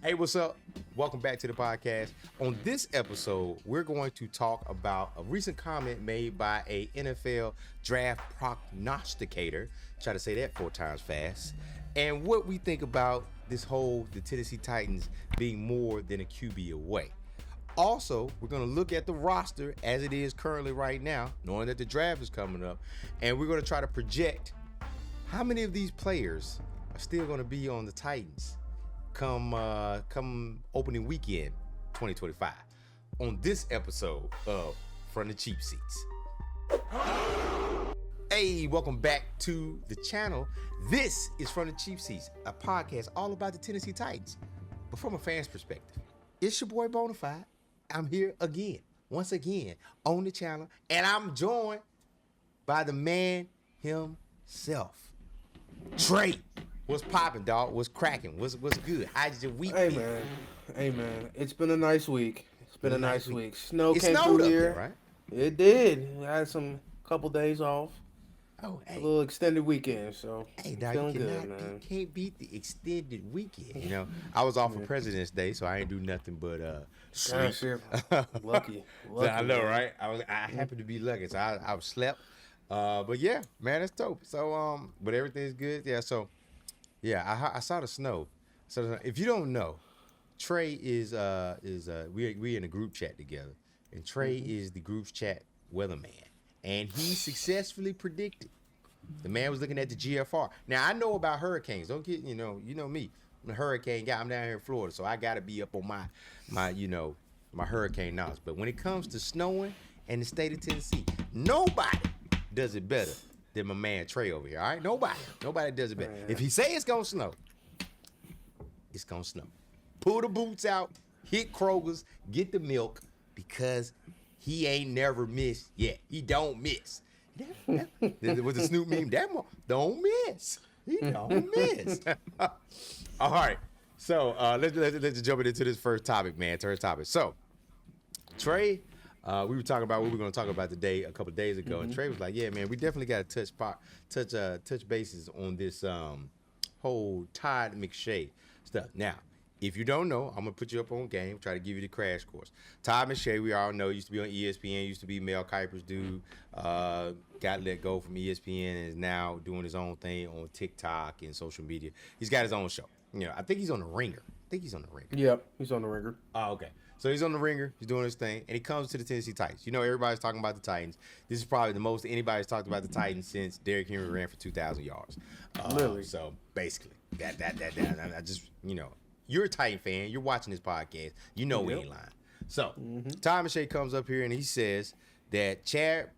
Hey, what's up? Welcome back to the podcast. On this episode, we're going to talk about a recent comment made by a NFL draft prognosticator. Try to say that 4 times fast. And what we think about the Tennessee Titans being more than a QB away. Also, we're going to look at the roster as it is currently right now, knowing that the draft is coming up, and we're going to try to project how many of these players are still going to be on the Titans come opening weekend 2025 on this episode of From the Cheap Seats. Hey, welcome back to the channel. This is From the Cheap Seats, a podcast all about the Tennessee Titans, but from a fan's perspective. It's your boy Bonafide. I'm here again, once again, on the channel, and I'm joined by the man himself, Trey. What's popping, dog? What's cracking? What's good? How's your week Hey been? man. It's been a nice week. Snow It came snowed through up here. there, right? It did. I had some couple days off. Oh, A hey. little extended weekend, so Hey, dog, feeling you good, man. can't beat the extended weekend. You know, I was off for President's Day, so I ain't do nothing but sleep. Gosh, you're lucky. I know, man. right? I happened to be lucky, so I slept. But yeah, man, it's dope. So but everything's good. Yeah, so yeah, I saw the snow. So if you don't know, Trey is we in a group chat together, and Trey is the group's chat weatherman, and he successfully predicted. The man was looking at the GFR. Now I know about hurricanes. Don't get you know me. I'm a hurricane guy. I'm down here in Florida, so I got to be up on my hurricane knowledge. But when it comes to snowing and the state of Tennessee, nobody does it better than my man Trey over here. All right, nobody does it better. If he say it's gonna snow, it's gonna snow. Pull the boots out, hit Kroger's, get the milk, because he ain't never missed yet. He don't miss. With the Snoop meme, don't miss. He don't miss. All right, so let's jump into this first topic, man. First topic. So, Trey, we were talking about what we were going to talk about today a couple of days ago, and Trey was like, "Yeah, man, we definitely got to touch bases on this whole Todd McShay stuff." Now, if you don't know, I'm gonna put you up on game, try to give you the crash course. Todd McShay, we all know, used to be on ESPN, used to be Mel Kiper's dude, got let go from ESPN and is now doing his own thing on TikTok and social media. He's got his own show. You know, I think he's on the Ringer. Yep, he's on the ringer. Oh, okay. So he's on the Ringer. He's doing his thing, and he comes to the Tennessee Titans. You know, everybody's talking about the Titans. This is probably the most anybody's talked about the Titans since Derrick Henry ran for 2,000 yards. Literally. So basically, that. I just, you know, you're a Titan fan. You're watching this podcast. You know we ain't lying. So Todd McShay comes up here and he says that Chad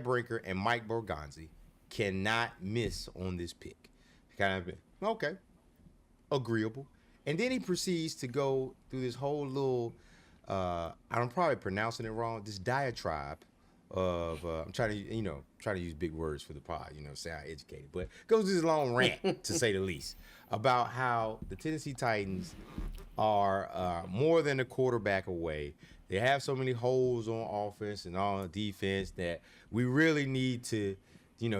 Brinker and Mike Borgonzi cannot miss on this pick. Kind of okay, agreeable. And then he proceeds to go through this whole little, I'm probably pronouncing it wrong, this diatribe of, I'm trying to use big words for the pod, sound educated, but goes through this long rant, to say the least, about how the Tennessee Titans are more than a quarterback away. They have so many holes on offense and on defense that we really need to,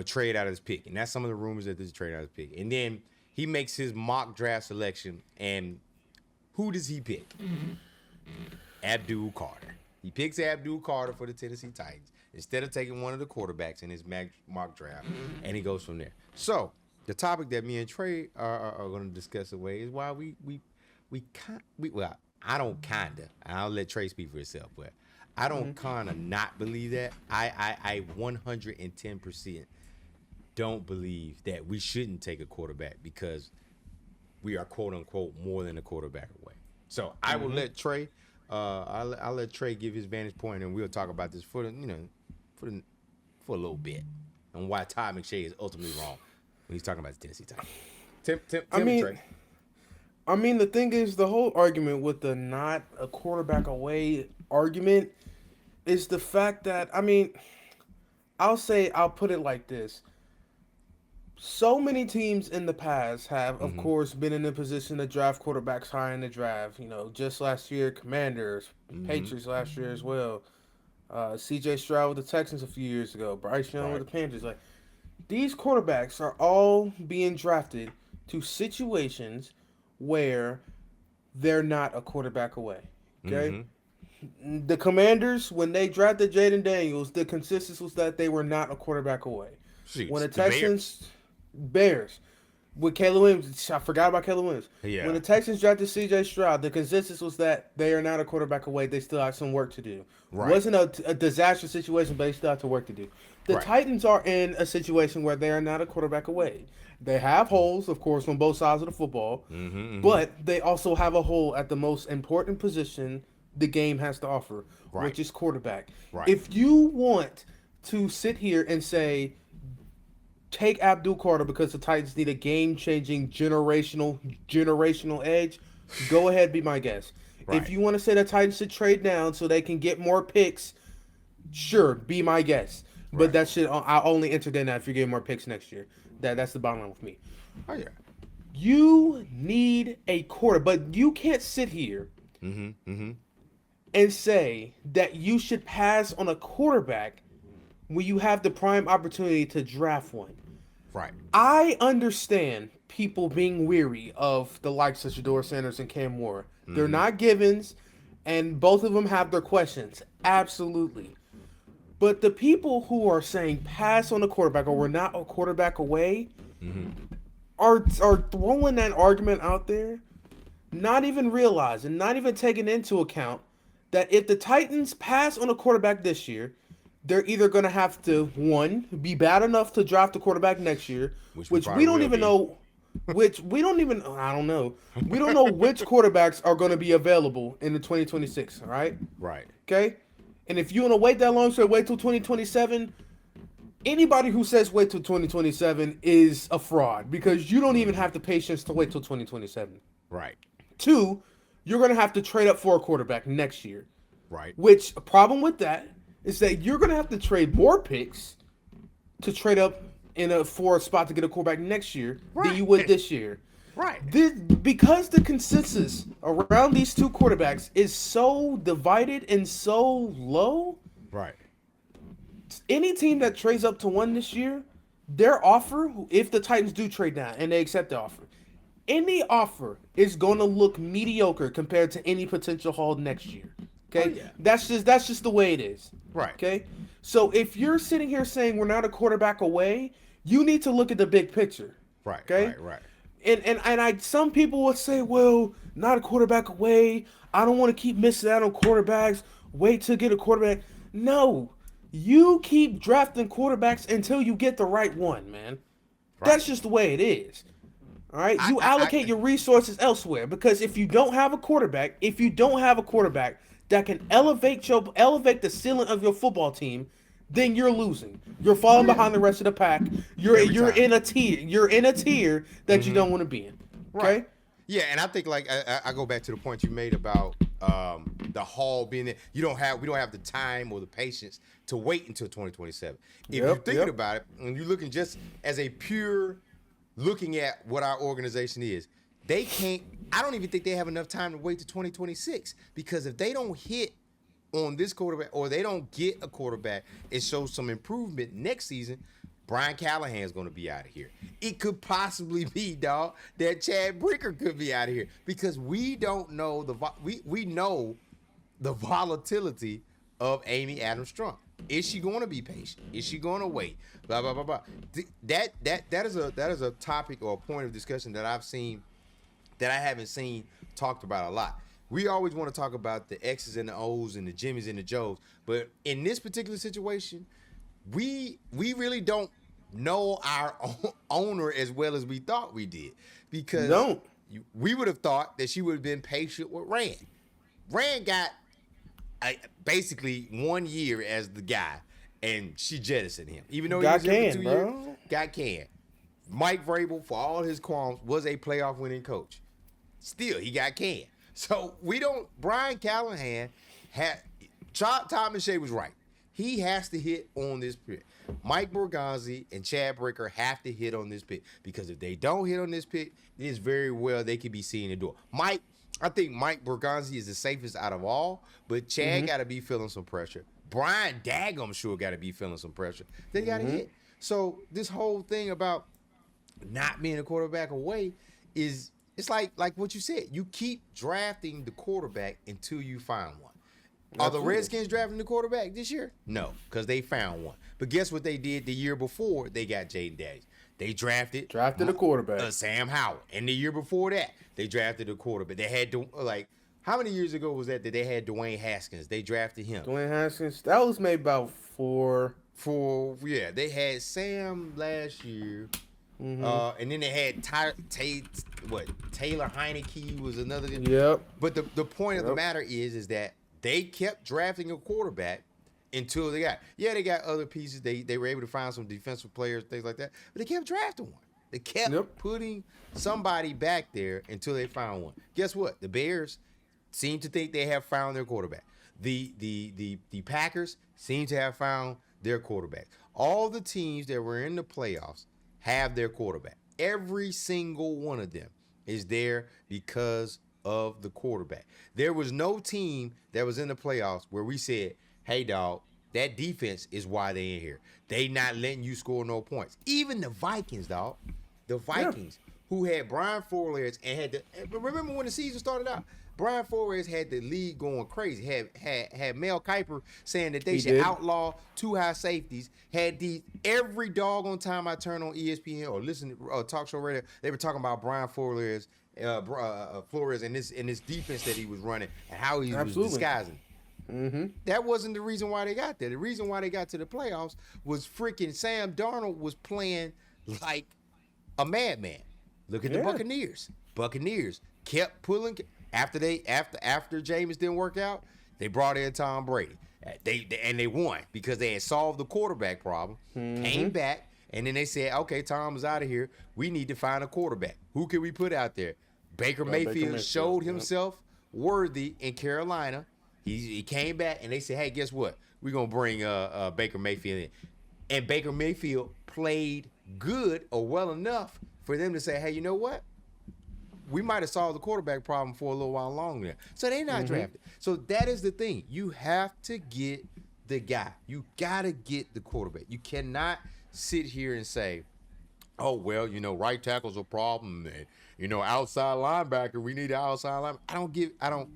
trade out of this pick. And that's some of the rumors that this is trade out of this pick. And then he makes his mock draft selection, and who does he pick? Abdul Carter. He picks Abdul Carter for the Tennessee Titans instead of taking one of the quarterbacks in his mock draft, and he goes from there. So the topic that me and Trey are going to discuss away is why I'll let Trey speak for himself, but I don't kind of not believe that. I 110% don't believe that we shouldn't take a quarterback because we are quote unquote more than a quarterback away. So I will let Trey. I'll let Trey give his vantage point, and we'll talk about this for a little bit on why Todd McShay is ultimately wrong when he's talking about the Tennessee Titans. Trey. I mean, the thing is, the whole argument with the not a quarterback away argument is the fact that, I'll put it like this. So many teams in the past have, of course, been in a position to draft quarterbacks high in the draft. Just last year, Commanders, Patriots last year as well. C.J. Stroud with the Texans a few years ago. Bryce Young with the Panthers. Like, these quarterbacks are all being drafted to situations where they're not a quarterback away. Okay. Mm-hmm. The Commanders, when they drafted Jaden Daniels, the consensus was that they were not a quarterback away. When Jeez, the the Bears. Bears, with Caleb Williams, I forgot about Caleb Williams. When Yeah. the Texans drafted C.J. Stroud, the consensus was that they are not a quarterback away. They still have some work to do. Right. Wasn't a disastrous situation, but they still have to work to do. The Right. Titans are in a situation where they are not a quarterback away. They have holes, of course, on both sides of the football, Mm-hmm. Mm-hmm. but they also have a hole at the most important position the game has to offer, Right. which is quarterback. Right. If you want to sit here and say, take Abdul Carter because the Titans need a game-changing generational edge, go ahead, be my guest. Right. If you want to say the Titans should trade down so they can get more picks, sure, be my guest. But Right. that shit, I'll only entertain that if you get more picks next year. That's the bottom line with me. Oh yeah. You need a quarter, but you can't sit here Mm-hmm. Mm-hmm. and say that you should pass on a quarterback when you have the prime opportunity to draft one. Right. I understand people being weary of the likes of Shador Sanders and Cam Moore. They're not givens, and both of them have their questions. Absolutely. But the people who are saying pass on a quarterback or we're not a quarterback away are throwing that argument out there, not even realizing, not even taking into account that if the Titans pass on a quarterback this year, they're either going to have to, one, be bad enough to draft a quarterback next year, which we probably don't will even be. know, I don't know. We don't know which quarterbacks are going to be available in the 2026, all right? Right. Okay? And if you want to wait that long, so wait till 2027, anybody who says wait till 2027 is a fraud because you don't even have the patience to wait till 2027. Right. Two, you're going to have to trade up for a quarterback next year. Right. Which, a problem with that is that you're going to have to trade more picks to trade up for a spot to get a quarterback next year than you would this year. Right. Because the consensus around these two quarterbacks is so divided and so low, Right. any team that trades up to one this year, their offer, if the Titans do trade down and they accept the offer, any offer is going to look mediocre compared to any potential haul next year. Okay, Oh, yeah. that's just the way it is. Right. Okay, so if you're sitting here saying we're not a quarterback away, you need to look at the big picture. Right. Okay? Right. Right. And some people would say, well, not a quarterback away. I don't want to keep missing out on quarterbacks. Wait to get a quarterback. No, you keep drafting quarterbacks until you get the right one, man. Right. That's just the way it is. All right, you allocate your resources elsewhere because if you don't have a quarterback, that can elevate the ceiling of your football team, then you're losing. You're falling behind the rest of the pack. You're time. in a tier. You're in a tier that you don't want to be in. Okay? Right. Yeah, and I think like I go back to the point you made about the haul being there. We don't have the time or the patience to wait until 2027. If you're thinking about it, and you're looking just as a pure looking at what our organization is, they can't. I don't even think they have enough time to wait to 2026 because if they don't hit on this quarterback or they don't get a quarterback and show some improvement next season, Brian Callahan is going to be out of here. It could possibly be, dog, that Chad Bricker could be out of here because we don't know we know the volatility of Amy Adams Strunk. Is she going to be patient? Is she going to wait? Blah blah blah blah. That is a topic or a point of discussion that I've seen that I haven't seen talked about a lot. We always want to talk about the X's and the O's and the Jimmys and the Joes, but in this particular situation, we really don't know our owner as well as we thought we did because we would have thought that she would have been patient with Rand. Rand got basically 1 year as the guy, and she jettisoned him, even though he was here for 2 years. Got canned. Mike Vrabel, for all his qualms, was a playoff winning coach. Still, he got canned. So Brian Callahan Todd McShay was right. He has to hit on this pick. Mike Borgonzi and Chad Bricker have to hit on this pick because if they don't hit on this pick, it is very well they could be seeing the door. I think Mike Borgonzi is the safest out of all, but Chad got to be feeling some pressure. Brian Daggum sure got to be feeling some pressure. They got to hit. So this whole thing about not being a quarterback away is It's like what you said. You keep drafting the quarterback until you find one. Are the Absolutely. Redskins drafting the quarterback this year? No, because they found one. But guess what they did the year before they got Jaden Daniels? They drafted a quarterback. Sam Howell. And the year before that, they drafted a quarterback. They had to, like, how many years ago was that they had Dwayne Haskins? They drafted him. Dwayne Haskins, that was maybe about 4. They had Sam last year. Mm-hmm. And then they had Taylor Heineke was another. Yep. But the point of the matter is that they kept drafting a quarterback until they got other pieces. They were able to find some defensive players, things like that. But they kept drafting one. They kept putting somebody back there until they found one. Guess what? The Bears seem to think they have found their quarterback. The Packers seem to have found their quarterback. All the teams that were in the playoffs have their quarterback. Every single one of them is there because of the quarterback. There was no team that was in the playoffs where we said, hey, dog, that defense is why they in here. They not letting you score no points. Even the Vikings, dog. The Vikings, who had Brian Flores and remember when the season started out? Brian Flores had the league going crazy. Had Mel Kiper saying that they should outlaw 2 high safeties. Had every doggone time I turn on ESPN or listen to talk show radio, they were talking about Brian Flores, Flores and this defense that he was running and how he was disguising. Mm-hmm. That wasn't the reason why they got there. The reason why they got to the playoffs was freaking Sam Darnold was playing like a madman. Look at the Buccaneers. Buccaneers kept pulling. After Jameis didn't work out, they brought in Tom Brady. They won because they had solved the quarterback problem. Mm-hmm. Came back and then they said, "Okay, Tom is out of here. We need to find a quarterback. Who can we put out there?" Baker Mayfield showed himself worthy in Carolina. He came back and they said, "Hey, guess what? We're gonna bring Baker Mayfield in." And Baker Mayfield played good or well enough for them to say, "Hey, you know what? We might have solved the quarterback problem for a little while longer." So they not drafted. So that is the thing. You have to get the guy. You got to get the quarterback. You cannot sit here and say, "Oh, well, right tackle's a problem. And, outside linebacker, we need an outside linebacker."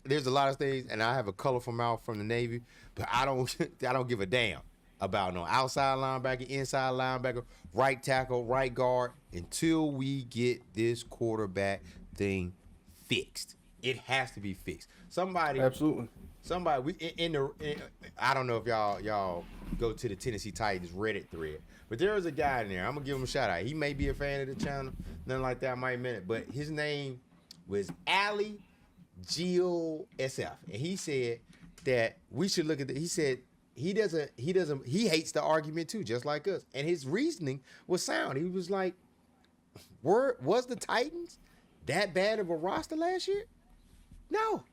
There's a lot of things, and I have a colorful mouth from the Navy, but I don't give a damn about no outside linebacker, inside linebacker, right tackle, right guard, until we get this quarterback thing fixed. It has to be fixed. Absolutely. I don't know if y'all go to the Tennessee Titans Reddit thread, but there is a guy in there. I'm gonna give him a shout out. He may be a fan of the channel, nothing like that. I might mean it, but his name was Ali Gio SF, and he said that we should look at he said he hates the argument too, just like us. And his reasoning was sound. He was like, was the Titans that bad of a roster last year? No,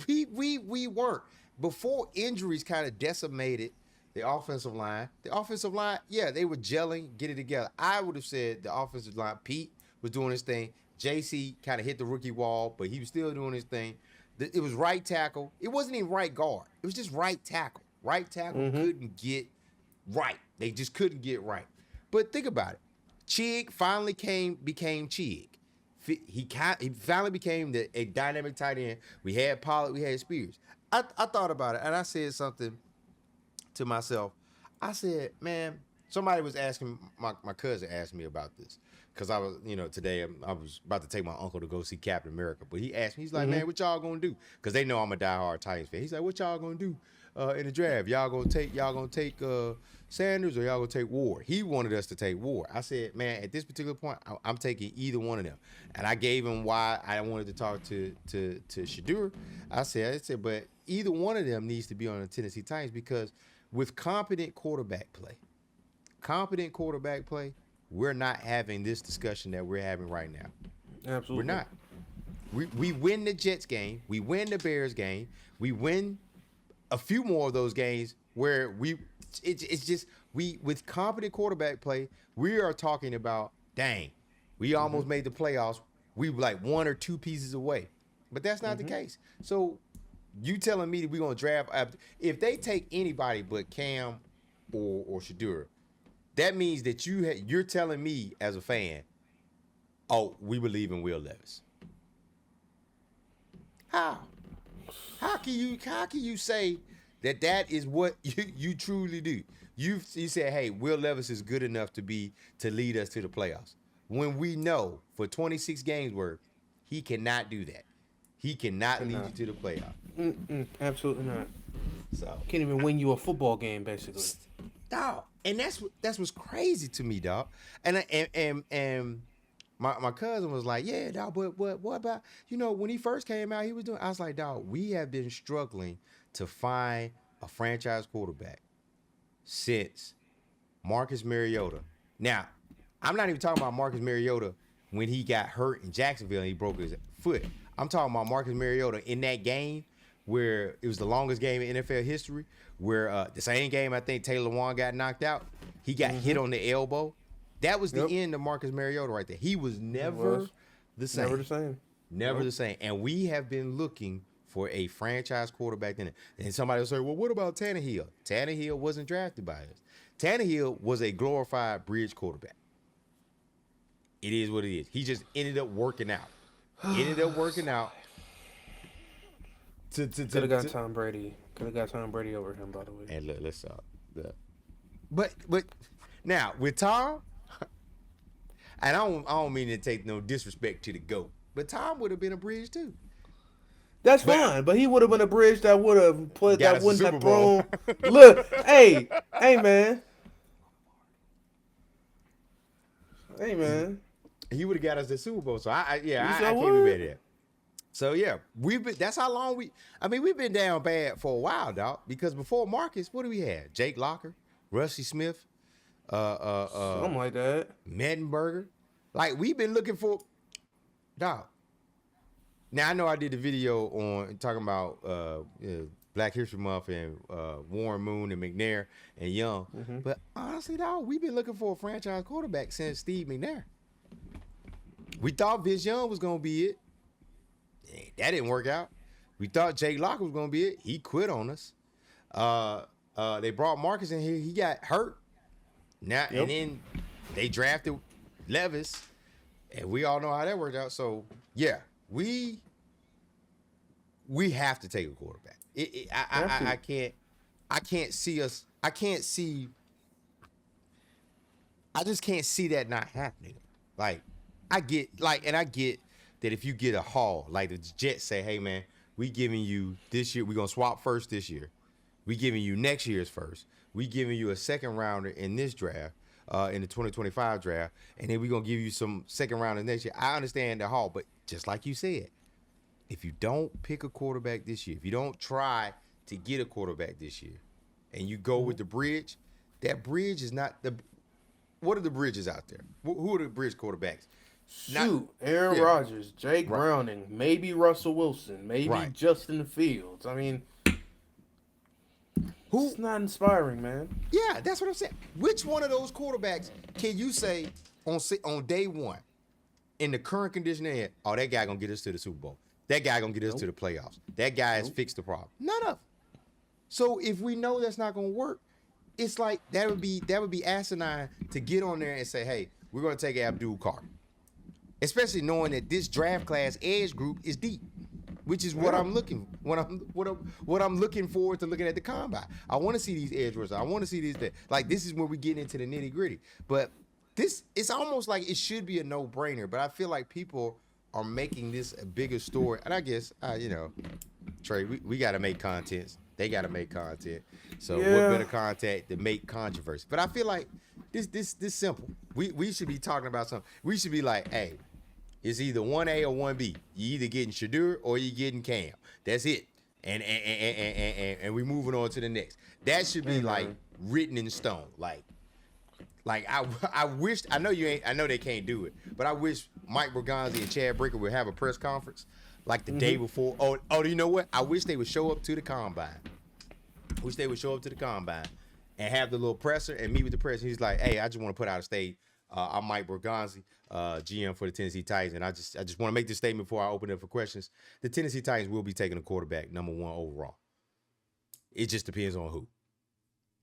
we weren't. Before injuries kind of decimated the offensive line. The offensive line, they were gelling, get it together. I would have said the offensive line, Pete was doing his thing. JC kind of hit the rookie wall, but he was still doing his thing. It was right tackle. It wasn't even right guard. It was just right tackle. Right tackle couldn't get right. They just couldn't get right. But think about it. Chig finally became Chig. He finally became a dynamic tight end. We had Pollard, we had Spears. I thought about it, and I said something to myself. I said, man, somebody was asking, my cousin asked me about this. Because I was, today I was about to take my uncle to go see Captain America. But he asked me, he's like, man, what y'all gonna do? Because they know I'm a diehard Titans fan. He's like, what y'all gonna do in the draft? Y'all gonna take Sanders or y'all gonna take Ward? He wanted us to take Ward. I said, man, at this particular point, I'm taking either one of them. And I gave him why I wanted to talk to Shadur. I said, but either one of them needs to be on the Tennessee Titans, because with competent quarterback play, we're not having this discussion that we're having right now. Absolutely. We're not. We win the Jets game. We win the Bears game. We win a few more of those games where it's just with competent quarterback play, we are talking about, dang, we almost made the playoffs. We were like 1 or 2 pieces away. But that's not the case. So you telling me that we're going to draft, if they take anybody but Cam or Shadur, that means that you're telling me as a fan Oh, we believe in Will Levis. How? How can you say that is what you truly do? You said, hey, Will Levis is good enough to lead us to the playoffs. When we know for 26 games worth, he cannot do that. He cannot lead you to the playoffs. Absolutely not. So Can't even win you a football game, basically. dog, and that's what's crazy to me, dog. And my cousin was like, yeah, dog, but what about when he first came out, he was doing. I was like, dog, we have been struggling to find a franchise quarterback since Marcus Mariota. Now, I'm not even talking about Marcus Mariota when he got hurt in Jacksonville and he broke his foot. I'm talking about Marcus Mariota in that game where it was the longest game in NFL history, where the same game I think Taylor Lewan got knocked out. He got hit on the elbow. That was the end of Marcus Mariota right there. He was never the same. Never the same. Never the same. And we have been looking for a franchise quarterback in it. And somebody will say, well, what about Tannehill? Tannehill wasn't drafted by us. Tannehill was a glorified bridge quarterback. It is what it is. He just ended up working out. Could have got Tom Brady. Could have got Tom Brady over him, by the way. And look, let's But now with Tom, and I don't mean to take no disrespect to the GOAT, but Tom would have been a bridge too. That's fine, but he would have been a bridge that would have played, that wouldn't have thrown. Bowl. Look, hey, man. He would have got us the Super Bowl. So I can't be mad at that. So yeah, that's how long we've been down bad for a while, dog. Because before Marcus, what do we have? Jake Locker, Rusty Smith, something like that. Mettenberger. Like we've been looking for, dog. Now I know I did the video on talking about Black History Month and Warren Moon and McNair and Young, but honestly, dog, we've been looking for a franchise quarterback since Steve McNair. We thought Vince Young was gonna be it. That didn't work out. We thought Jake Locker was gonna be it. He quit on us. They brought Marcus in here. He got hurt. Now and then they drafted Levis, and we all know how that worked out. So yeah, we have to take a quarterback. I can't see us. I just can't see that not happening. Like I get that if you get a haul, like the Jets say, hey man, we giving you this year, we're gonna swap first this year. We giving you next year's first. We giving you a second rounder in this draft, in the 2025 draft, and then we're gonna give you some second rounders next year. I understand the haul, but just like you said, if you don't pick a quarterback this year, if you don't try to get a quarterback this year, and you go with the bridge, that bridge is not the. What are the bridges out there? Who are the bridge quarterbacks? Aaron Rodgers, Jake Browning, maybe Russell Wilson, maybe Justin Fields. I mean, it's not inspiring, man. Yeah, that's what I'm saying. Which one of those quarterbacks can you say on day one, in the current condition they're in, oh, that guy gonna get us to the Super Bowl. That guy gonna get us to the playoffs. That guy has fixed the problem. None of them. So if we know that's not gonna work, it's like that would be asinine to get on there and say, hey, we're gonna take Abdul Carr. Especially knowing that this draft class edge group is deep, which is what I'm looking forward to looking at the combine. I want to see these edge rushers. I want to see these. Like this is where we get into the nitty gritty. But it's almost like it should be a no brainer. But I feel like people are making this a bigger story. And I guess Trey, we got to make content. They got to make content. So what better content to make controversy? But I feel like this simple. We should be talking about something. We should be like, hey, it's either 1A or 1B. You either getting Shadur or you getting Cam. That's it. And we moving on to the next. That should be like written in stone. Like I wish, I know they can't do it, but I wish Mike Bergonzi and Chad Bricker would have a press conference like the day before. Oh, you know what? I wish they would show up to the combine. And have the little presser and meet with the press. He's like, hey, I just want to put out a statement. I'm Mike Bergonzi, GM for the Tennessee Titans, and I just want to make this statement before I open it up for questions. The Tennessee Titans will be taking a quarterback, number 1 overall. It just depends on who.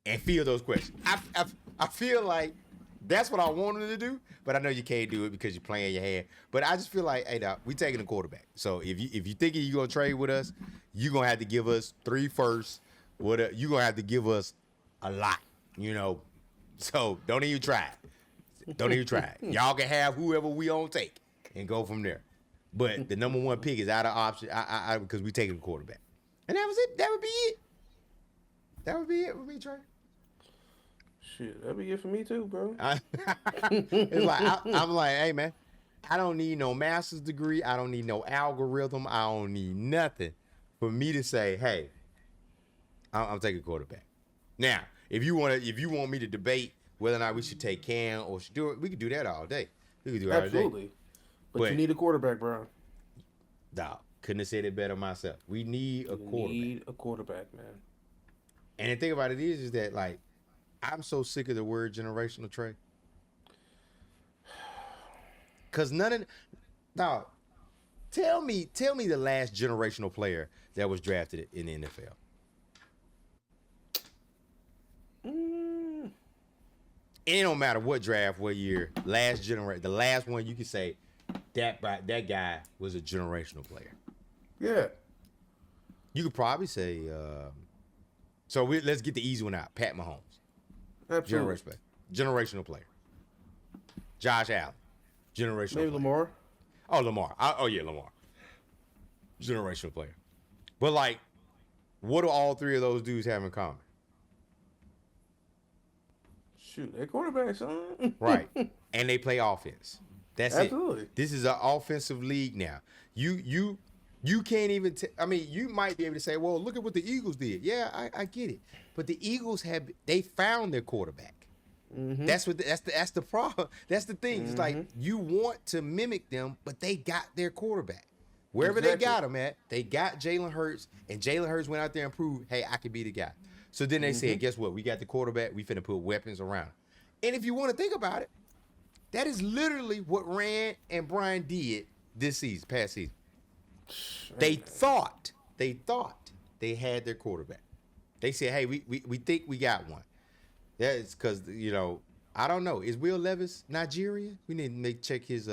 And field those questions. I feel like That's what I wanted to do, but I know you can't do it because you're playing your hand. But I just feel like, hey, now we taking a quarterback. So if you thinking you're gonna trade with us, you're gonna have to give us 3 firsts. You're gonna have to give us a lot, So don't even try. Don't even try. Y'all can have whoever we on take and go from there. But the number 1 pick is out of option. Because we taking a quarterback, and that was it. That would be it. That would be it with me, Trey. Shit, that'd be it for me too, bro. It's like I'm like, hey man, I don't need no master's degree. I don't need no algorithm. I don't need nothing for me to say, hey, I'm taking quarterback. Now, if you want me to debate whether or not we should take Cam or should do it, we could do that all day. We could do it Absolutely. all day. But you need a quarterback, bro. Dog, couldn't have said it better myself. We need a quarterback. Need a quarterback, man. And the thing about it is that like I'm so sick of the word generational, Trey. Cause dog, tell me the last generational player that was drafted in the NFL. It don't matter what draft, what year, the last one you can say that guy was a generational player. Yeah. You could probably say. Let's get the easy one out. Pat Mahomes. Absolutely. Generational player. Josh Allen. Generational player. Maybe Lamar. Oh, Lamar. Lamar. Generational player. But, like, what do all 3 of those dudes have in common? Shoot, they're quarterbacks, son. Right. And they play offense. That's Absolutely. it. This is an offensive league now. You can't even. You might be able to say, "Well, look at what the Eagles did." Yeah, I get it, but the Eagles they found their quarterback. Mm-hmm. That's the problem. That's the thing. Mm-hmm. It's like you want to mimic them, but they got their quarterback. Wherever they got him at, they got Jalen Hurts, and Jalen Hurts went out there and proved, "Hey, I can be the guy." So then they said, "Guess what? We got the quarterback. We finna put weapons around." And if you want to think about it, that is literally what Rand and Brian did this past season. They thought they had their quarterback. They said, "Hey, we think we got one." That's because I don't know. Is Will Levis Nigerian? We need to check his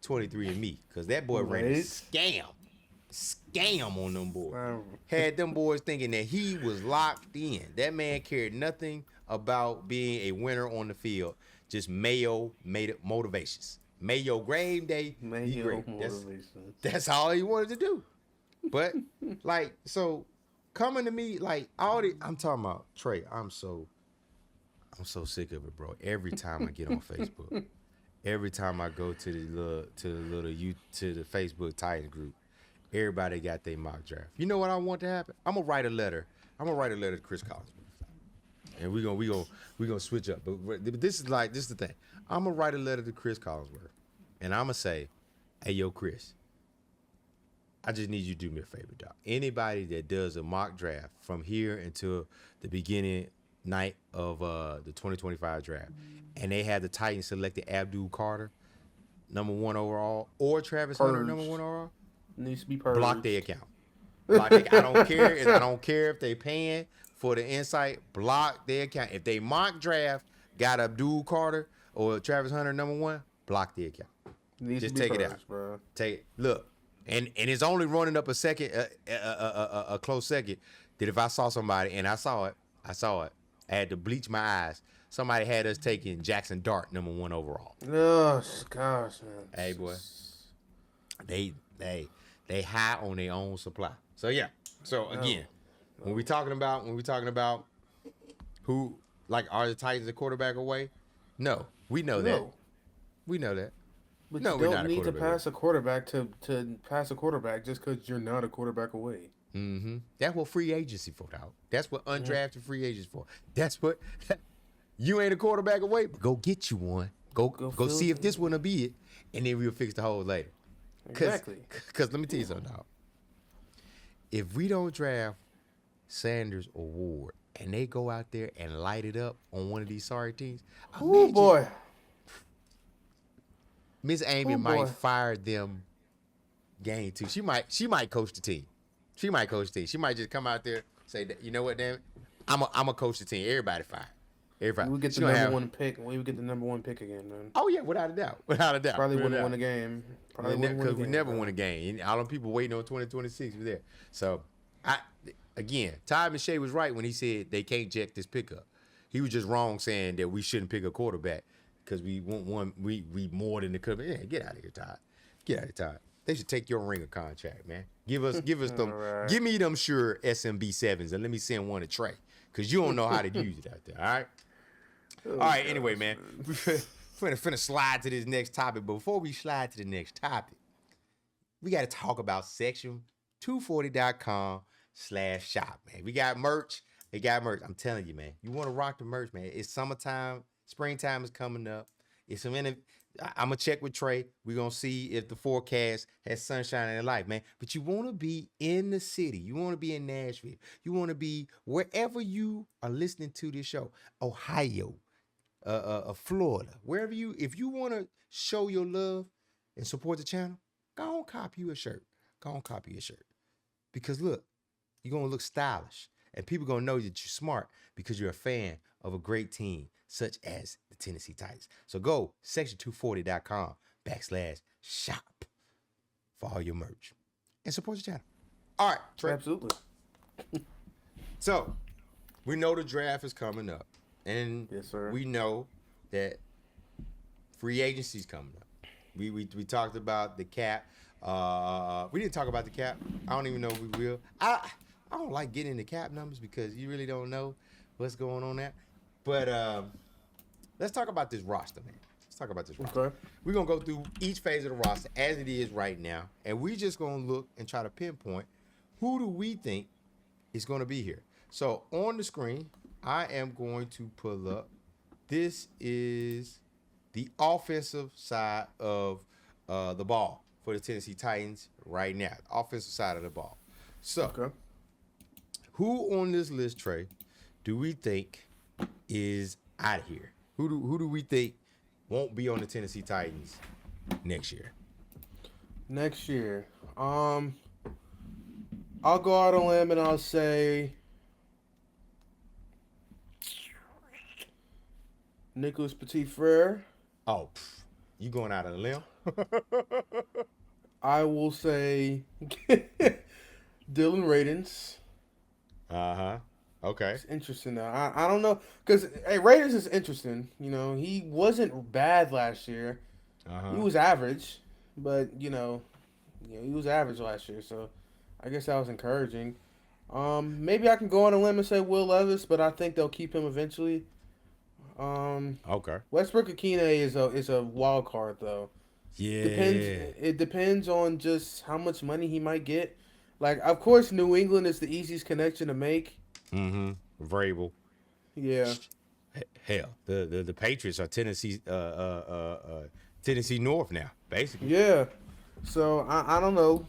23andMe because that boy ran a scam on them boys. Wow. Had them boys thinking that he was locked in. That man cared nothing about being a winner on the field. Just Mayo made it motivations. Mayo game day. Mayo motivations. That's all he wanted to do. But so coming to me I'm talking about Trey. I'm so sick of it, bro. Every time I get on Facebook, every time I go to the Facebook Titan group, everybody got their mock draft. You know what I want to happen? I'm gonna write a letter. To Chris Collinsworth. And we gonna switch up. But this is the thing. I'm gonna write a letter to Chris Collinsworth, and I'm gonna say, "Hey, yo, Chris, I just need you to do me a favor, dog. Anybody that does a mock draft from here until the beginning night of the 2025 draft, and they have the Titans selected Abdul Carter, number 1 overall, or Travis Hunter, number 1 overall, needs to be purged. Block their account. I don't care. I don't care if they paying for the insight. Block their account. If they mock draft got Abdul Carter or Travis Hunter number 1, block the account. Just take it out, bro. Look, and it's only running up a second, a close second. That if I saw somebody and I saw it, I had to bleach my eyes. Somebody had us taking Jackson Dart number 1 overall. Oh gosh, man. Hey boy, they high on their own supply. So yeah. So again, when we talking about who are the Titans a quarterback away? No, we know that. We know that. But no, you don't need to pass a quarterback to pass a quarterback just because you're not a quarterback away. Mm-hmm. That's what free agency for, dog. That's what undrafted free agents for. That's what you ain't a quarterback away, but go get you one. Go see if this one will be it, and then we'll fix the hole later. Exactly. Because let me tell you something, dog. If we don't draft Sanders or Ward, and they go out there and light it up on one of these sorry teams, oh boy, Miss Amy might fire them game 2. She might coach the team. She might just come out there and say, "You know what, damn it, I'm a coach the team. Everybody fired." Everybody. We would get the number one pick. We would get the number one pick again, man. Oh yeah, without a doubt, without a doubt. Probably wouldn't win a game. Probably wouldn't win a Because game. we never won a game. All them people waiting on 2026 were there. So, again, Todd McShay was right when he said they can't jack this pickup. He was just wrong saying that we shouldn't pick a quarterback because we want one. We more than the cover. Yeah, get out of here, Todd. Get out of here, Todd. They should take your ringer contract, man. Give us them. Right. Give me them sure SMB 7s and let me send one to Trey because you don't know how to use it out there. All right. All right. Anyway, man, we're finna slide to this next topic. But before we slide to the next topic, we got to talk about section240.com/shop, man. We got merch. They got merch. I'm telling you, man. You want to rock the merch, man. It's summertime. Springtime is coming up. It's I'm going to check with Trey. We're going to see if the forecast has sunshine in life, man. But you want to be in the city. You want to be in Nashville. You want to be wherever you are listening to this show. Ohio, Florida, wherever if you want to show your love and support the channel, go on copy you a shirt. Go on copy a shirt. Because look, you're going to look stylish. And people going to know that you're smart because you're a fan of a great team such as the Tennessee Titans. So go section240.com/shop for all your merch and support the channel. All right, Trey. Absolutely. So we know the draft is coming up. And yes, sir. We know that free agency is coming up. We talked about the cap. We didn't talk about the cap. I don't even know if we will. I don't like getting into cap numbers because you really don't know what's going on there. But let's talk about this roster, man. Let's talk about this roster. Okay. We're going to go through each phase of the roster as it is right now, and we're just going to look and try to pinpoint who do we think is going to be here. So on the screen, I am going to pull up. This is the offensive side of the ball for the Tennessee Titans right now. Offensive side of the ball. So, okay. Who on this list, Trey, do we think is out of here? Who do we think won't be on the Tennessee Titans next year? Next year, I'll go out on a limb and I'll say Nicholas Petit-Frere. Oh, you going out on a limb? I will say Dylan Radins. Okay. It's interesting though. I don't know because Radins is interesting. You know, he wasn't bad last year. He was average, but he was average last year. So I guess that was encouraging. Maybe I can go on a limb and say Will Levis, but I think they'll keep him eventually. Okay. Westbrook-Ikhine is a wild card though. Yeah. It depends on just how much money he might get. Like, of course, New England is the easiest connection to make. Mm-hmm. Vrabel. Yeah. Hell, the Patriots are Tennessee North now, basically. Yeah. So I don't know.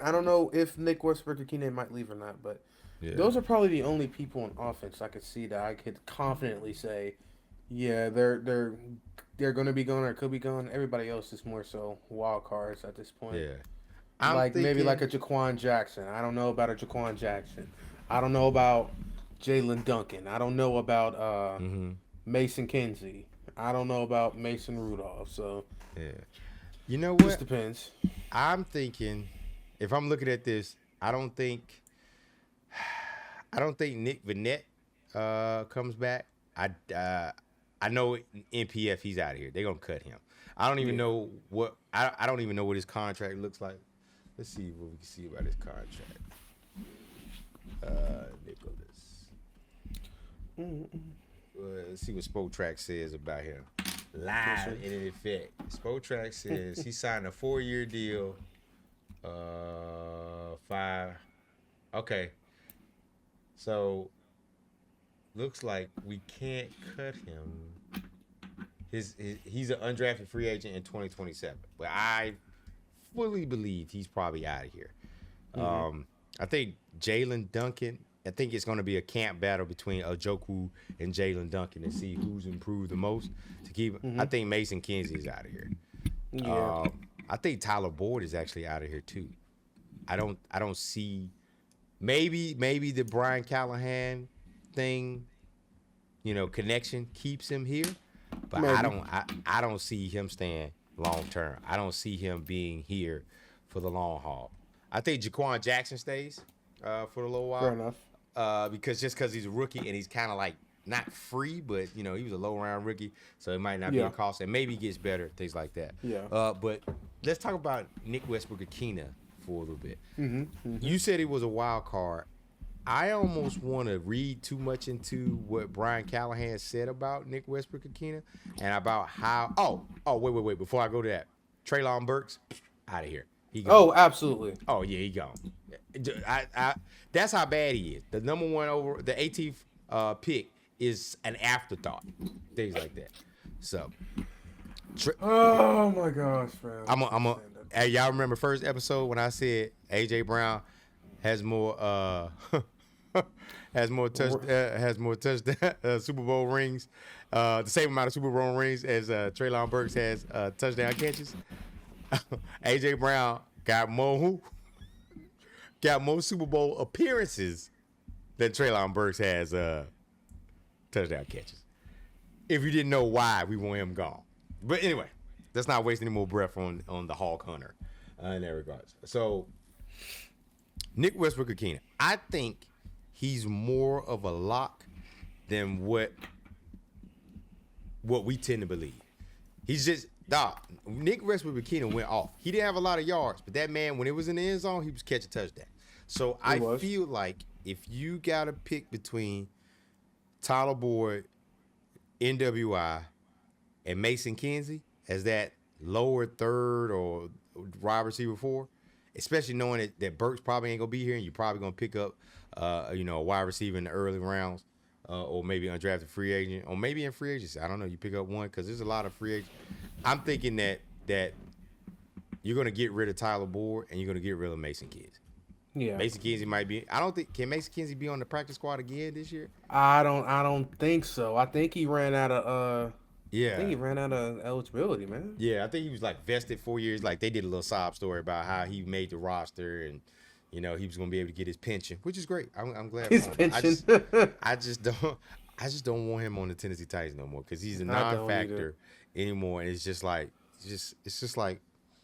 I don't know if Nick Westbrook-Ikhine might leave or not, but those are probably the only people on offense I could see that I could confidently say, yeah, they're going to be gone or could be gone. Everybody else is more so wild cards at this point. Yeah. Maybe like a Jaquan Jackson. I don't know about a Jaquan Jackson. I don't know about Jalen Duncan. I don't know about Mason Kinsey. I don't know about Mason Rudolph. So you know what? Just depends. I'm thinking, if I'm looking at this, I don't think Nick Vannett comes back. I know NPF he's out of here. They're gonna cut him. I don't even know what I don't even know what his contract looks like. Let's see what we can see about his contract. Nicholas. Let's see what Spotrac says about him. Live and in effect. Spotrac says he signed a 4-year deal. 5. Okay. So looks like we can't cut him. He's an undrafted free agent in 2027. But I fully believe he's probably out of here. I think Jalen Duncan, I think it's going to be a camp battle between Ojoku and Jalen Duncan to see who's improved the most to keep. I think Mason Kinsey is out of here. Yeah. I think Tyler Boyd is actually out of here too. I don't see maybe the Brian Callahan thing connection keeps him here. But Maybe. I don't see him staying long term. I don't see him being here for the long haul. I think Jaquan Jackson stays for a little Fair while. enough. Because he's a rookie and he's kind of like not free, but he was a low round rookie, so it might not be Yeah. a cost, and maybe he gets better, things like that. Yeah. But let's talk about Nick Westbrook-Akina for a little bit. Mm-hmm. You said he was a wild card. I almost want to read too much into what Brian Callahan said about Nick Westbrook-Akina and about how. Wait. Before I go to that, Treylon Burks, out of here. He gone. Oh, absolutely. Oh yeah, he gone. That's how bad he is. The number one the 18th pick is an afterthought. Things like that. So. Oh my gosh, man. Hey, y'all remember first episode when I said AJ Brown has more touchdown Super Bowl rings, the same amount of Super Bowl rings as Treylon Burks has touchdown catches. AJ Brown got more Super Bowl appearances than Treylon Burks has touchdown catches. If you didn't know why we want him gone, but anyway, let's not waste any more breath on the Hawk Hunter in that regards. So Nick Westbrook-Akina, I think he's more of a lock than what we tend to believe. He's just Nick Westbrook-Akina went off. He didn't have a lot of yards, but that man, when it was in the end zone, he was catching touchdowns. So I feel like if you got to pick between Tyler Boyd, NWI, and Mason Kinsey as that lower third or wide receiver 4, especially knowing that Burks probably ain't gonna be here, and you're probably gonna pick up, a wide receiver in the early rounds, or maybe undrafted free agent, or maybe in free agency. I don't know. You pick up one because there's a lot of free agents. I'm thinking that you're gonna get rid of Tyler Boyd and you're gonna get rid of Mason Kinsey. Yeah. Mason Kinsey might be. I don't think can Mason Kinsey be on the practice squad again this year. I don't think so. I think he ran out of Yeah. I think he ran out of eligibility, man. Yeah, I think he was like vested 4 years. Like they did a little sob story about how he made the roster and he was going to be able to get his pension, which is great. I'm glad. His for him. pension. I just don't want him on the Tennessee Titans no more because he's a non-factor anymore. And it's just like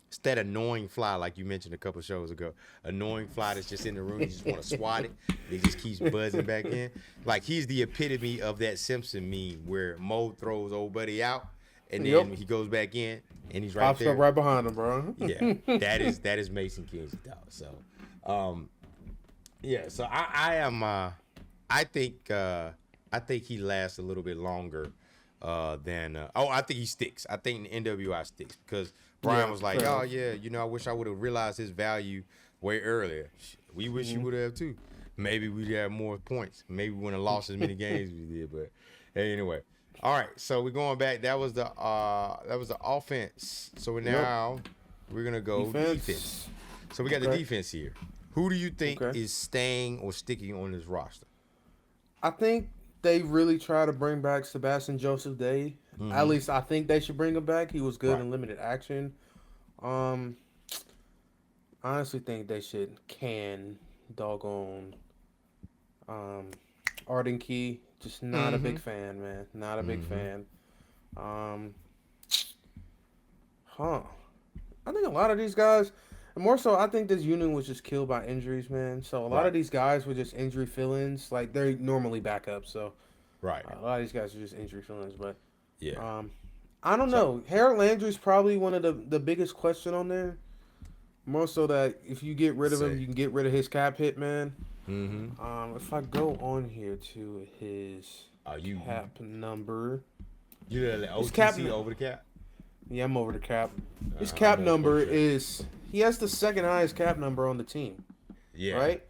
it's that annoying fly like you mentioned a couple of shows ago. Annoying fly that's just in the room. You just want to swat it. It just keeps buzzing back in. Like he's the epitome of that Simpson meme where Mo throws old buddy out and then he goes back in and he's right there. Pops up right behind him, bro. Yeah, that is Mason Kinsey, dog. So, so I am. I think he lasts a little bit longer than. I think he sticks. I think the NWI sticks because Brian was like, "Oh yeah, I wish I would have realized his value way earlier. We wish you would have too. Maybe we'd have more points. Maybe we wouldn't have lost as many games as we did. But hey, anyway." All right, so we're going back. That was the offense. So now we're gonna go defense. So we got the defense here. Who do you think is staying or sticking on this roster? I think they really try to bring back Sebastian Joseph Day. Mm-hmm. At least I think they should bring him back. He was good in limited action. I honestly think they should doggone Arden Key. Just not a big fan, man. Not a big fan. I think a lot of these guys, and more so, I think this unit was just killed by injuries, man. So a lot of these guys were just injury fill-ins. Like, they're normally backups, so. Right. A lot of these guys are just injury fill-ins, but. Yeah. I don't know. Harold Landry's probably one of the biggest question on there. More so that if you get rid of him, you can get rid of his cap hit, man. Mm-hmm. If I go on here to his cap number. You the OTC over the cap? Yeah, I'm over the cap. His cap number is he has the second highest cap number on the team. Yeah. Right?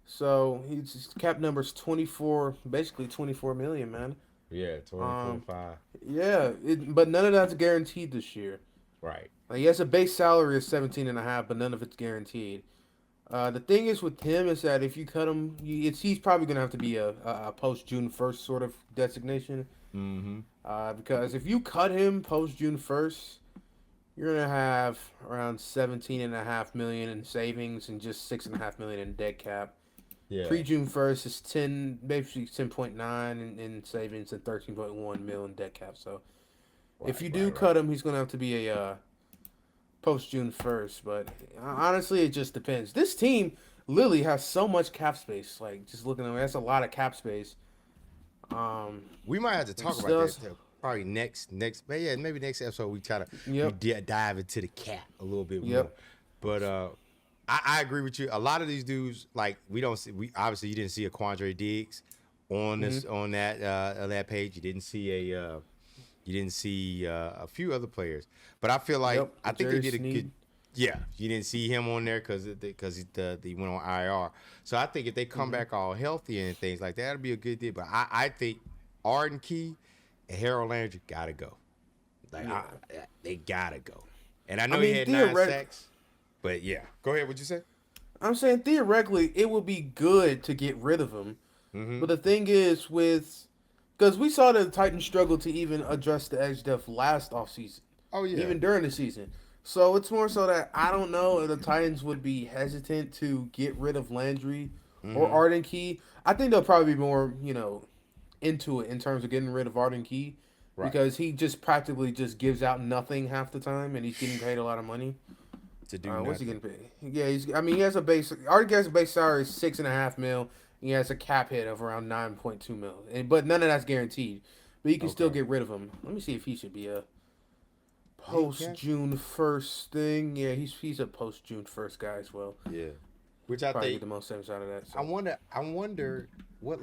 So his cap number is 24, basically 24 million, man. Yeah, 24.5. Yeah, but none of that's guaranteed this year. Right. Like, he has a base salary of 17.5, but none of it's guaranteed. The thing is with him is that if you cut him, he's probably going to have to be a post June 1st sort of designation. Mm-hmm. Because if you cut him post June 1st, you're going to have around 17.5 million in savings and just 6.5 million in dead cap. Yeah. Pre-June 1st is 10, basically 10.9 in savings and 13.1 mil in debt cap. So if you do Right. cut him, he's gonna have to be a post June 1st. But honestly, it just depends. This team literally has so much cap space. Like just looking at it, that's a lot of cap space. We might have to It talk about still, that probably but yeah, maybe next episode we try to yep, dive into the cap a little bit more. yep. But I agree with you. A lot of these dudes, like we don't see. We obviously you didn't see a Quandre Diggs on this on that page. You didn't see a few other players. But I feel like Yep, I think Jerry they did a Sneed. good. Yeah, you didn't see him on there because he went on IR. So I think if they come back all healthy and things like that, that'd be a good deal. But I think Arden Key and Harold Landry gotta go. Like Yeah. they gotta go. And I know I he mean, had 9 theoretic- sacks. But yeah, go ahead. What'd you say? I'm saying theoretically, it would be good to get rid of him. But the thing is, because we saw the Titans struggle to even address the edge depth last offseason, Oh yeah. even during the season. So it's more so that I don't know if the Titans would be hesitant to get rid of Landry or Arden Key. I think they'll probably be more, into it in terms of getting rid of Arden Key Right. because he just practically just gives out nothing half the time, and he's getting paid a lot of money. To do What's he nothing. getting paid? Yeah, he has a base. Already has a base salary of $6.5 million. He has a cap hit of around 9.2 million, but none of that's guaranteed. But you can still Okay. get rid of him. Let me see if he should be a post June 1st thing. Yeah, he's a post June 1st guy as well. Yeah. Which I Probably think get the most savings out of that. So. I wonder what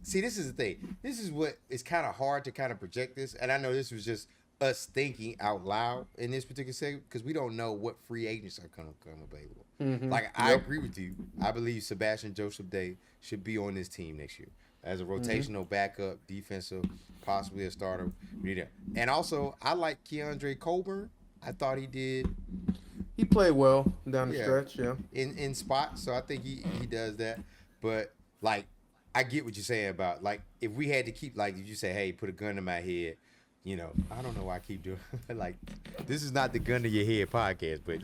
see, this is the thing. This is what it's kind of hard to kind of project this, and I know this was just us thinking out loud in this particular segment because we don't know what free agents are going to come available. Like I agree with you. I believe Sebastian Joseph Day should be on this team next year as a rotational backup, defensive, possibly a starter. And also, I like Keandre Coburn. I thought he did He played well down the stretch. Yeah. in spots, so I think he does that. But like, I get what you're saying about like if we had to keep like if you say, hey, put a gun to my head. I don't know why I keep doing like this is not the gun to your head podcast, but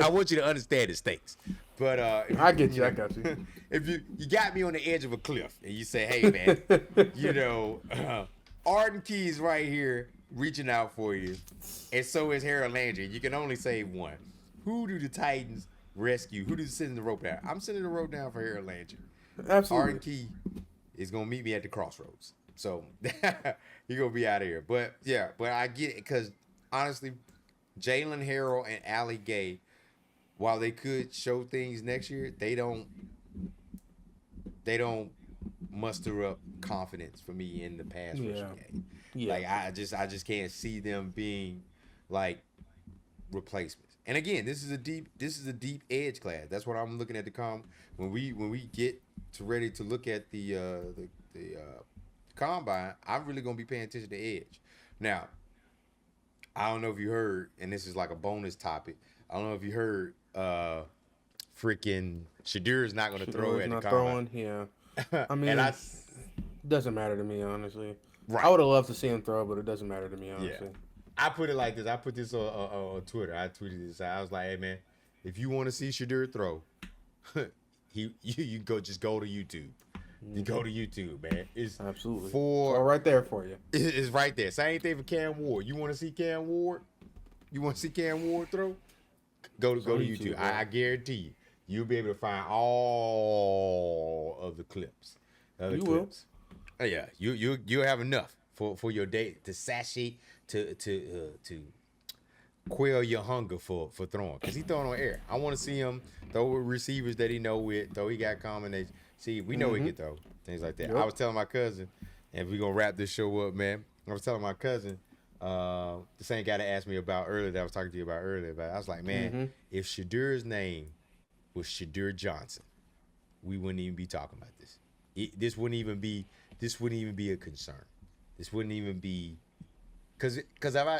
I want you to understand the stakes. But I get you. I got you. If you got me on the edge of a cliff and you say, hey man, Arden Key's right here reaching out for you, and so is Harold Landry. You can only save one. Who do the Titans rescue? Who do they send the rope down? I'm sending the rope down for Harold Landry. Absolutely. Arden Key is gonna meet me at the crossroads. So you're gonna be out of here. But yeah, I get it because honestly, Jalen Harrell and Allie Gay, while they could show things next year, they don't muster up confidence for me in the pass rushing game. Yeah. Like I just can't see them being like replacements. And again, this is a deep edge class. That's what I'm looking at when we get ready to look at the combine. I'm really gonna be paying attention to edge. Now, I don't know if you heard, and this is like a bonus topic. I don't know if you heard, freaking Shadur is not gonna throw at the combine. Yeah. I mean, And doesn't matter to me honestly. Right. I would have loved to see him throw, but it doesn't matter to me honestly. I put it like this. I put this on Twitter. I tweeted this. I was like, hey man, if you want to see Shadur throw, you go to YouTube. You go to YouTube, man. It's Absolutely. for right there for you. It's right there. Same thing for Cam Ward. You want to see Cam Ward? You want to see Cam Ward throw? Go to YouTube. I guarantee you'll be able to find all of the clips. You will. Oh, yeah, you'll have enough for your day to satiate to quell your hunger for throwing because he's throwing on air. I want to see him throw with receivers that he know with. Though he got combinations. See, we know he can throw things like that. Yep. I was telling my cousin, and we're gonna wrap this show up, man. I was telling my cousin, the same guy that asked me about earlier that I was talking to you about earlier. But I was like, man, if Shadur's name was Shadur Johnson, we wouldn't even be talking about this. This wouldn't even be a concern. This wouldn't even be because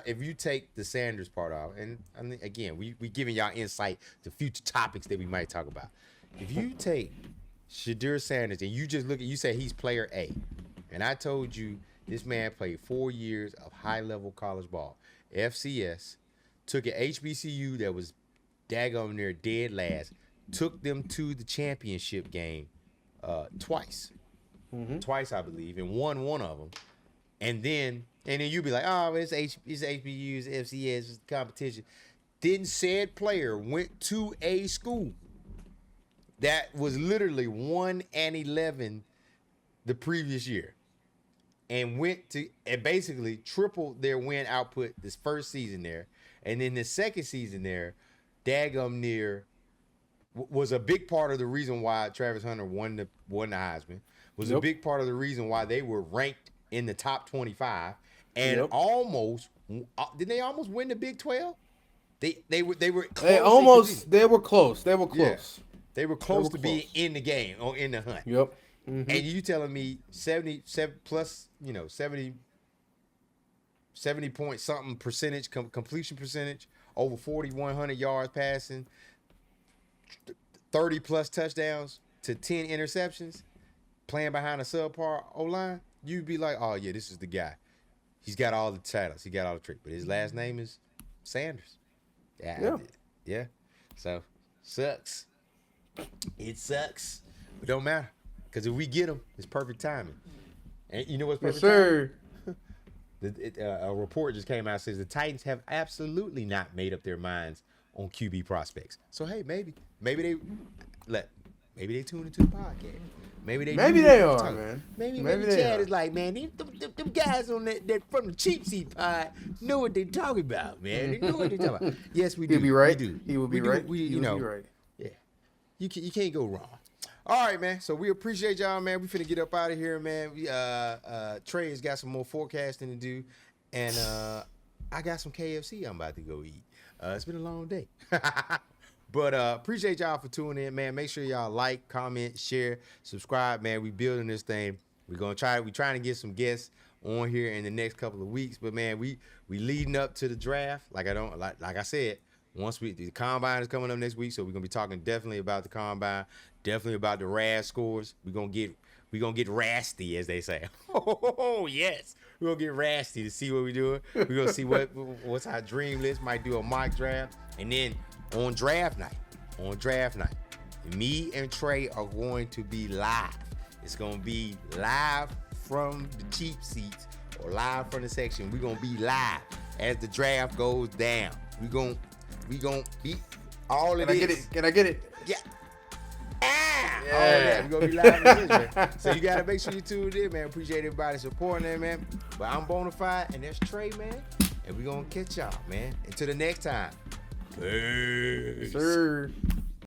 if you take the Sanders part out, and I mean, again, we giving y'all insight to future topics that we might talk about. If you take Shadur Sanders and you just you say he's player A, and I told you this man played 4 years of high-level college ball, FCS, took an HBCU that was daggone near dead last, took them to the championship game twice. Twice, I believe, and won one of them. And then you'd be like, oh, it's HBU's, FCS, it's competition. Then said player went to a school that was literally 1-11 the previous year, and basically tripled their win output this first season there, and then the second season there, daggum near was a big part of the reason why Travis Hunter won the Heisman. Was a big part of the reason why they were ranked in the top 25, and almost did they almost win the Big 12? They were close. They were close. Yeah. They were close to being in the game or in the hunt. Yep. And you telling me 77 plus, 70 point something percentage completion percentage, over 4,100 yards passing, 30 plus touchdowns to 10 interceptions, playing behind a subpar O-line, you'd be like, oh yeah, this is the guy. He's got all the titles. He got all the tricks. But his last name is Sanders. Yeah. So, sucks. It sucks. But don't matter. Because if we get him, it's perfect timing. And you know what's perfect timing? A report just came out that says the Titans have absolutely not made up their minds on QB prospects. So, hey, maybe they tune into the podcast. Maybe they are, man. Maybe Chad is like, man, them guys on that from the cheap seat pod know what they talking about, man. They know what they talking about. Yes, we do. He'll be right. We do. He will be right. He will be right. Yeah. You can't go wrong. All right, man. So we appreciate y'all, man. We finna get up out of here, man. Trey has got some more forecasting to do, and I got some KFC I'm about to go eat. It's been a long day. But appreciate y'all for tuning in, man. Make sure y'all like, comment, share, subscribe, man. We building this thing. We're trying to get some guests on here in the next couple of weeks. But man, we leading up to the draft. Like I said, the combine is coming up next week, so we're gonna be talking definitely about the combine, definitely about the RAS scores. We're gonna get rasty, as they say. Oh yes, we're gonna get rasty to see what we're doing. We're gonna see what's our dream list. Might do a mock draft, and then on draft night, me and Trey are going to be live. It's going to be live from the cheap seats or live from the section. We're going to be live as the draft goes down. We're going to be all of this. Can I get it? Yeah. Yeah. We're going to be live in this, man. So you got to make sure you tuned in, man. Appreciate everybody supporting that, man. But I'm Bonafide, and that's Trey, man. And we're going to catch y'all, man. Until the next time. Peace. Sir.